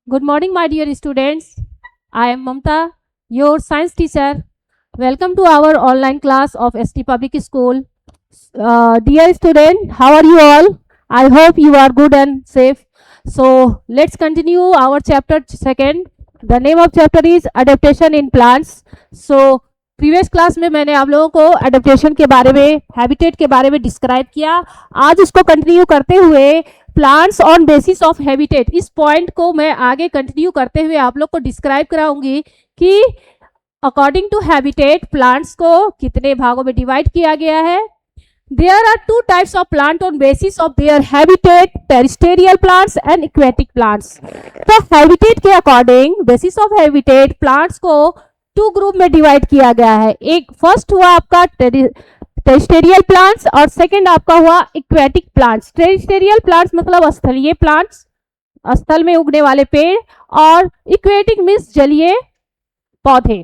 Good morning, my dear students. I am Mamta, your science teacher. Welcome to our online class of ST Public School. Dear student, how are you all? I hope you are good and safe. So let's continue our chapter second. The name of chapter is Adaptation in Plants. So previous class में मैंने आप लोगों को adaptation के बारे में, habitat के बारे में डिस्क्राइब किया. आज इसको कंटिन्यू करते हुए plants on basis of habitat, इस पॉइंट को मैं आगे कंटिन्यू करते हुए आप लोग को डिस्क्राइब कराऊंगी कि अकॉर्डिंग टू हैबिटेट प्लांट्स को कितने भागों में डिवाइड किया गया है. There are two types of plant on basis of their habitat, terrestrial plants and aquatic plants. तो habitat के according basis of habitat plants को टू ग्रुप में डिवाइड किया गया है. एक फर्स्ट हुआ आपका टेरिस्टेरियल प्लांट्स और सेकंड आपका हुआ इक्वेटिक प्लांट्स. टेरिस्टेरियल प्लांट्स मतलब स्थलीय प्लांट्स, स्थल में उगने वाले पेड़, और इक्वेटिक मीन्स जलीय पौधे.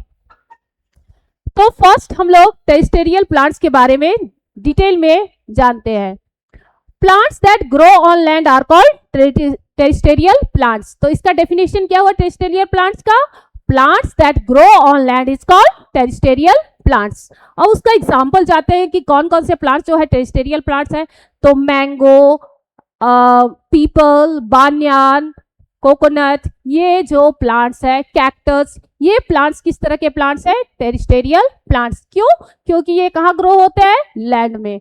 तो फर्स्ट हम लोग टेरिस्टेरियल प्लांट्स के बारे में डिटेल में जानते हैं. Plants that grow on land are called terrestrial plants. तो इसका डेफिनेशन क्या हुआ टेरिस्टेरियल प्लांट्स का? Plants that grow on land is called terrestrial plants. अब उसका एग्जांपल जाते हैं कि कौन कौन से प्लांट्स जो है टेरिस्टेरियल प्लांट्स हैं. तो मैंगो, पीपल, बान्यान, कोकोनट, ये जो प्लांट्स है, कैक्टस, ये प्लांट्स किस तरह के प्लांट्स है? Terrestrial plants. क्यों? क्योंकि ये कहाँ ग्रो होते हैं? लैंड में.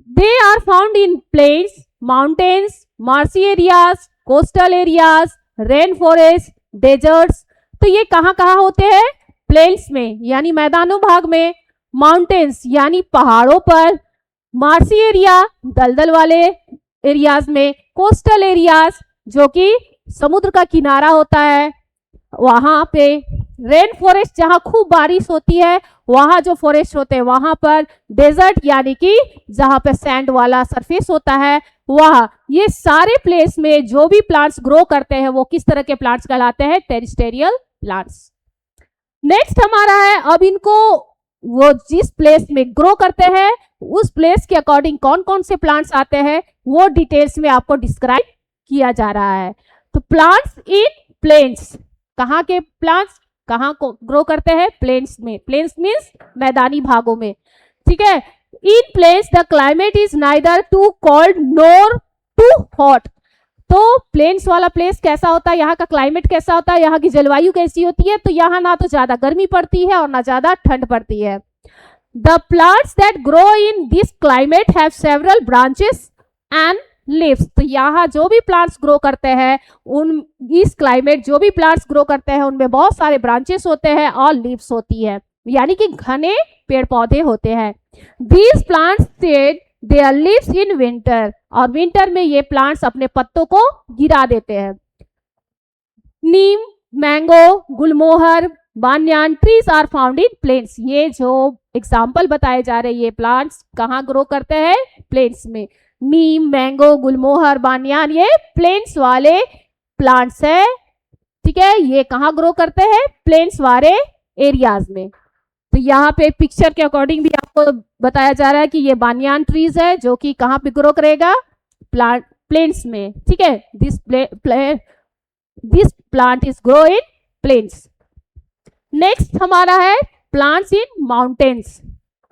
They are found in plains, mountains, marshy areas, coastal areas, rain forest, deserts. तो ये कहाँ कहाँ होते हैं? प्लेन्स में यानी मैदानों भाग में, माउंटेन्स यानी पहाड़ों पर, मार्सी एरिया दलदल वाले एरियाज में, कोस्टल एरियाज जो कि समुद्र का किनारा होता है वहां पे, रेन फॉरेस्ट जहां खूब बारिश होती है वहां जो फॉरेस्ट होते हैं वहां पर, डेजर्ट यानी कि जहां पे सैंड वाला सरफेस होता है वहां. ये सारे प्लेस में जो भी प्लांट्स ग्रो करते हैं वो किस तरह के प्लांट्स कहलाते हैं? Terrestrial plants. नेक्स्ट हमारा है, अब इनको वो जिस प्लेस में ग्रो करते हैं उस प्लेस के अकॉर्डिंग कौन कौन से प्लांट्स आते हैं वो डिटेल्स में आपको डिस्क्राइब किया जा रहा है. तो प्लांट्स इन प्लेन्स, कहाँ के प्लांट्स कहाँ को ग्रो करते हैं? प्लेन्स में. प्लेन्स मीन्स मैदानी भागों में. ठीक है. In plains the climate is neither too cold nor too hot. तो प्लेन्स वाला प्लेस कैसा होता है? यहाँ का क्लाइमेट कैसा होता है? यहाँ की जलवायु कैसी होती है? तो यहाँ ना तो ज्यादा गर्मी पड़ती है और ना ज्यादा ठंड पड़ती है. The plants that grow in this climate have several branches and leaves. तो यहाँ जो भी प्लांट्स ग्रो करते हैं उन इस क्लाइमेट जो भी प्लांट्स ग्रो करते हैं उनमें बहुत सारे ब्रांचेस होते हैं और लीव्स होती है यानी कि घने पेड़ पौधे होते हैं. These plants shed their leaves in winter, और विंटर में ये प्लांट्स अपने पत्तों को गिरा देते हैं. Neem, mango, gulmohar, banyan trees are found in plains. ये जो एग्जाम्पल बताए जा रहे हैं ये प्लांट्स कहाँ ग्रो करते हैं? प्लेन्स में. नीम, मैंगो, गुलमोहर, बान्यान ये प्लेन्स वाले प्लांट्स है. ठीक है. ये कहाँ ग्रो करते हैं? प्लेन्स वाले एरियाज में. तो यहाँ पे पिक्चर के अकॉर्डिंग भी आपको बताया जा रहा है कि ये बान्यान ट्रीज है जो कि कहाँ पे ग्रो करेगा? प्लांट प्लेन्स में. ठीक है. This plant is grow in plains. Next हमारा है प्लांट्स इन माउंटेन्स.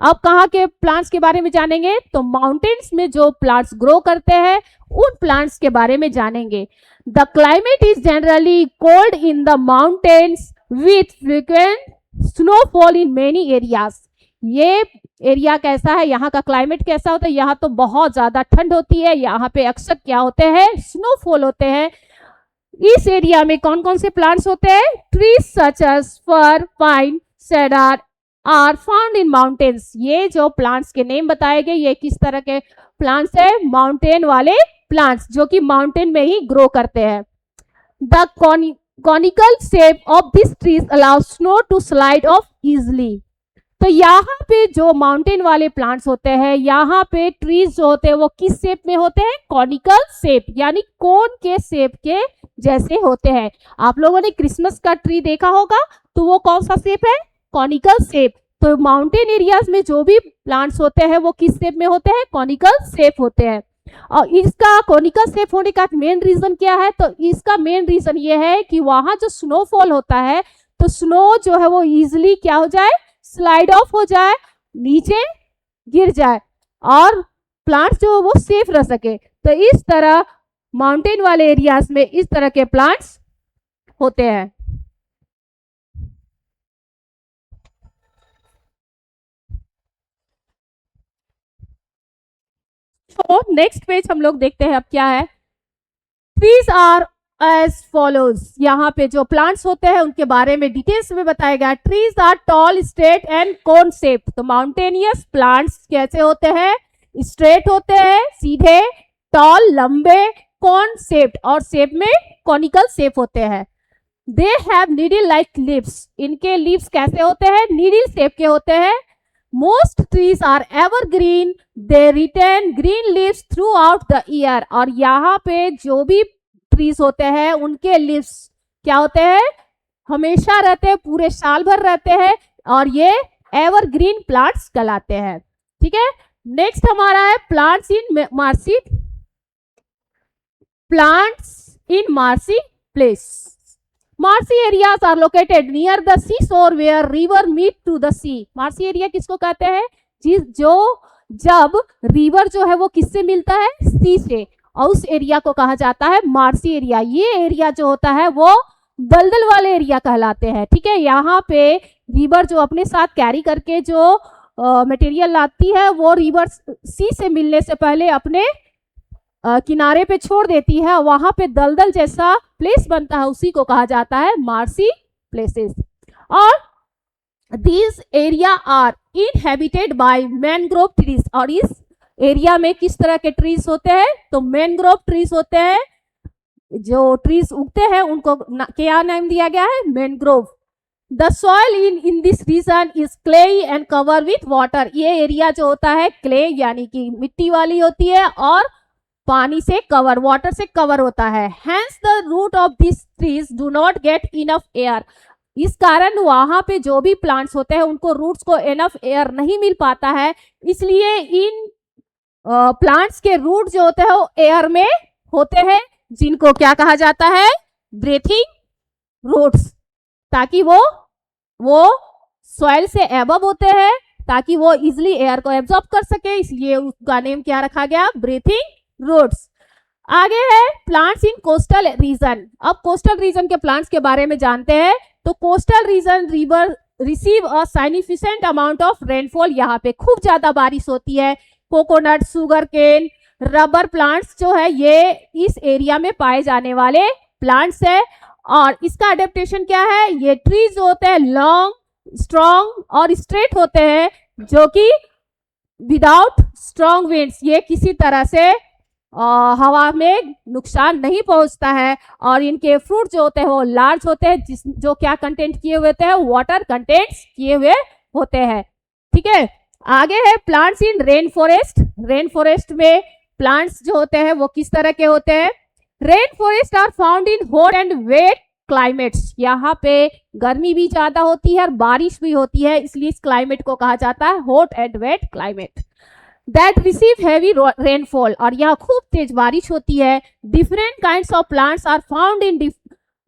अब कहाँ के प्लांट्स के बारे में जानेंगे? तो माउंटेन्स में जो प्लांट्स ग्रो करते हैं उन प्लांट्स के बारे में जानेंगे. The climate is generally cold in the mountains with frequent snowfall in many areas. ये एरिया कैसा है? यहाँ का क्लाइमेट कैसा होता है? यहाँ तो बहुत ज्यादा ठंड होती है. यहाँ पे अक्सर क्या होते हैं? स्नोफॉल होते हैं. इस एरिया में कौन कौन से प्लांट्स होते हैं? Trees such as fir, pine, cedar are found in mountains. ये जो प्लांट्स के नेम बताए गए ये किस तरह के प्लांट्स है? माउंटेन वाले प्लांट्स जो कि माउंटेन में ही ग्रो करते हैं. The conical shape of this trees allow snow to slide off easily. तो यहाँ पे जो माउंटेन वाले प्लांट्स होते हैं यहाँ पे ट्रीज जो होते हैं वो किस शेप में होते हैं? कॉनिकल शेप यानी कोन के शेप के जैसे होते हैं. आप लोगों ने क्रिसमस का ट्री देखा होगा तो वो कौन सा शेप है? Conical shape. तो माउंटेन एरियाज में जो भी प्लांट्स होते हैं वो किस शेप में होते हैं? कॉनिकल शेप होते हैं. और इसका कोनिकल शेप होने का मेन रीजन क्या है? तो इसका मेन रीजन ये है कि वहां जो स्नोफॉल होता है तो स्नो जो है वो इजिली क्या हो जाए, स्लाइड ऑफ हो जाए, नीचे गिर जाए और प्लांट्स जो वो सेफ रह सके। तो इस तरह माउंटेन वाले एरियाज में इस तरह के प्लांट्स होते हैं। तो नेक्स्ट पेज हम लोग देखते हैं अब क्या है। ट्रीज आर एज फॉलोज, यहाँ पे जो प्लांट्स होते हैं उनके बारे में डिटेल्स में बताया गया। Trees are tall, straight and cone shape. तो माउंटेनियस प्लांट्स कैसे होते हैं? स्ट्रेट होते हैं, सीधे, टॉल, लंबे, कोन शेप्ड और शेप में कॉनिकल शेप होते हैं। They have needle like lips, इनके लिप्स कैसे होते हैं? नीडल शेप के होते हैं। Most trees are evergreen, they retain green leaves throughout the year. और यहाँ पे जो भी ट्रीज होते हैं उनके लीव्स क्या होते हैं? हमेशा रहते हैं, पूरे साल भर रहते हैं और ये एवरग्रीन प्लांट्स कहलाते हैं। ठीक है, नेक्स्ट हमारा है plants in marshy, plants in marshy place. Marshy areas are located near the seashore where river meet to the sea. Marshy area किसको कहते हैं? जो जब रिवर जो है वो किससे मिलता है? सी से, और उस एरिया को कहा जाता है मार्सी एरिया। ये एरिया जो होता है वो दलदल वाले एरिया कहलाते हैं। ठीक है, यहाँ पे रिवर जो अपने साथ कैरी करके जो मटेरियल लाती है वो रिवर सी से मिलने से पहले अपने किनारे पे छोड़ देती है, वहां पे दलदल जैसा प्लेस बनता है, उसी को कहा जाता है मार्सी प्लेसेस। और these area are inhabited by mangrove trees. और इस एरिया में किस तरह के ट्रीज होते हैं? तो मैनग्रोव ट्रीज होते हैं। जो ट्रीज उगते हैं उनको क्या नाम दिया गया है? Mangrove. The soil in this region is clay and cover with water. ये एरिया जो होता है क्ले यानी कि मिट्टी वाली होती है और पानी से कवर, वाटर से कवर होता है। Hence the root of these trees do not get enough air। इस कारण वहां पे जो भी प्लांट्स होते हैं उनको रूट्स को इनफ एयर नहीं मिल पाता है, इसलिए इन प्लांट्स के रूट जो होते हैं वो एयर में होते हैं, जिनको क्या कहा जाता है? Breathing roots. ताकि वो सॉइल से एबव होते हैं ताकि वो इजिली एयर को एब्जॉर्ब कर सके, इसलिए उसका नेम क्या रखा गया? Breathing roots. आगे है प्लांट्स इन कोस्टल रीजन। अब कोस्टल रीजन के प्लांट्स के बारे में जानते हैं। तो coastal region river receive a significant amount of rainfall. यहाँ पे खूब ज्यादा बारिश होती है। Coconut, sugar cane, rubber plants जो है ये इस एरिया में पाए जाने वाले प्लांट्स है। और इसका अडेप्टेशन क्या है? ये ट्रीज जो होते हैं लॉन्ग, स्ट्रॉन्ग और स्ट्रेट होते हैं, जो कि विदाउट स्ट्रॉन्ग विंड्स, ये किसी तरह से हवा में नुकसान नहीं पहुंचता है। और इनके फ्रूट जो होते हैं वो लार्ज होते हैं, जो क्या कंटेंट किए हुए होते हैं? वाटर कंटेंट्स किए हुए होते हैं। ठीक है, आगे है plants in rain forest. Rain forest में प्लांट्स जो होते हैं वो किस तरह के होते हैं? Rain forest are found in hot and wet climates. यहाँ पे गर्मी भी ज्यादा होती है और बारिश भी होती है, इसलिए इस क्लाइमेट को कहा जाता है hot and wet climate. That receive heavy rainfall, और यहाँ खूब तेज बारिश होती है। Different kinds of plants are found in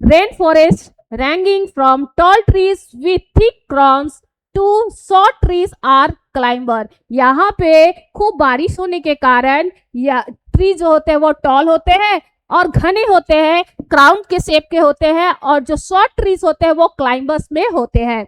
rain forest, ranging from tall trees with thick crowns to short trees are climber. यहाँ पे खूब बारिश होने के कारण या ट्री जो होते हैं वो टॉल होते हैं और घने होते हैं, क्राउन के शेप के होते हैं, और जो शॉर्ट ट्रीज होते हैं वो क्लाइंबर्स में होते हैं।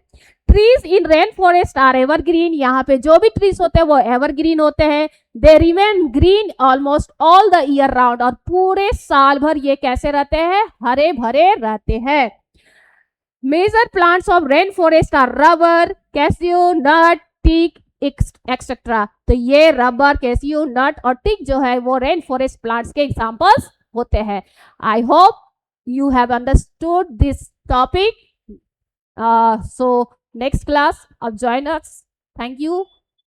Trees in rain forest are evergreen. यहाँ पे जो भी ट्रीज होते हैं वो एवरग्रीन होते हैं। They remain green almost all the year round, और पूरे साल भर ये कैसे रहते हैं? हरे भरे रहते हैं। Major plants of rain forest are rubber, cashew, nut, teak etcetera. तो ये रबर, कैसियो, नट और टीक जो है वो रेन फॉरेस्ट प्लांट्स के एग्जाम्पल्स होते हैं। I hope you have understood this topic. So next class, join us. Thank you.